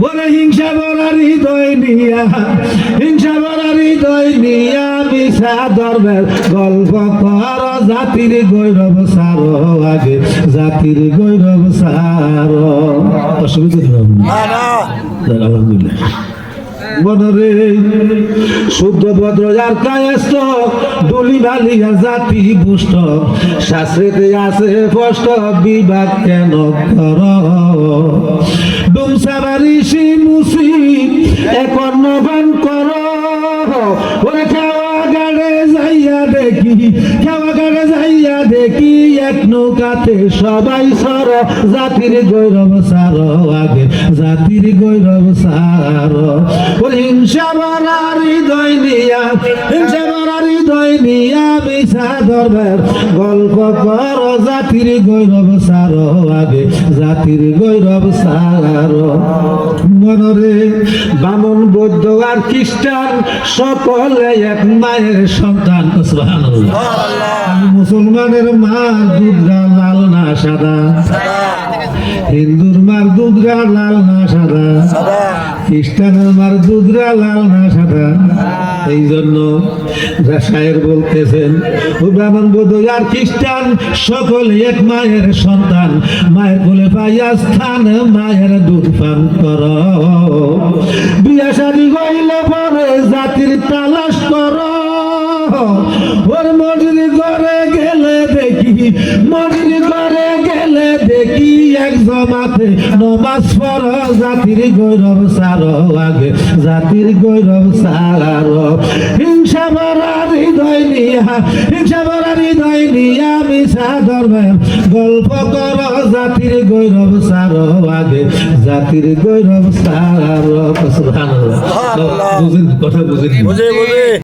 বলে হিংসা ভরা হৃদয় নিয়া, হিংসা ভরা হৃদয় নিয়া মিশা ধর্মের গল্প কর, জাতির গৌরব সার আগে, জাতির গৌরব সার। অসুবিধা আলহামদুলিল্লাহ। মনরে শুদ্ধ ভদ্র যার কায়স্থ, ডুলি বালিয়া জাতি পুষ্ট, শাস্ত্রেতে আছে স্পষ্ট, বিবাদ কেন কর? ডুমসাবারি মুসি এখন নবান কর, ওরে খাওয়া গাড়ে যাইয়া দেখি, খাওয়া গাড়ে যাইয়া দেখি, এক নৌকাতে সবাই সর, জাতির গৌরব সার আগে, জাতির গৌরব সার। হিংসা ভরা হৃদয় নিয়া, হিংসা ভরা হৃদয় নিয়া মিশা ধর্মের গল্প কর, জাতির গৌরব সার আগে, জাতির গৌরব সার। মনরে বামন বৌদ্ধ আর খ্রিস্টান সকলে এক মায়ের সন্তান। সুবহানাল্লাহ। মুসলমানের মার দুধরা লাল না সাদা, হিন্দুর মার দুধরা লাল না সাদা, খ্রিস্টানের মার দুধরা লাল না সাদা। এই জন্য শায়ের বলতেছেন, ব্রাহ্মণ বৌদ্ধ আর খ্রিস্টান সকলে এক মায়ের সন্তান, মায়ের কোলে পাইয়া স্থান, মায়ের দুধ পান কর। বিয়া শাদী হইলে পরে জাতির তালাশ কর, ওর মজুরি করে গেলে দেখি, মজুরি করে গেলে দেখি, এক জমাতে নমাজ পড়, জাতির গৌরব সার আগে, জাতির গৌরব সার। হিংসা ভরা হৃদয় নিয়া, হিংসা ভরা হৃদয় নিয়া মিশা ধর্মের গল্প কর, জাতির গৌরব সার আগে, জাতির গৌরব সার। সুবহানাল্লাহ। বুঝেন কথা, বুঝেন।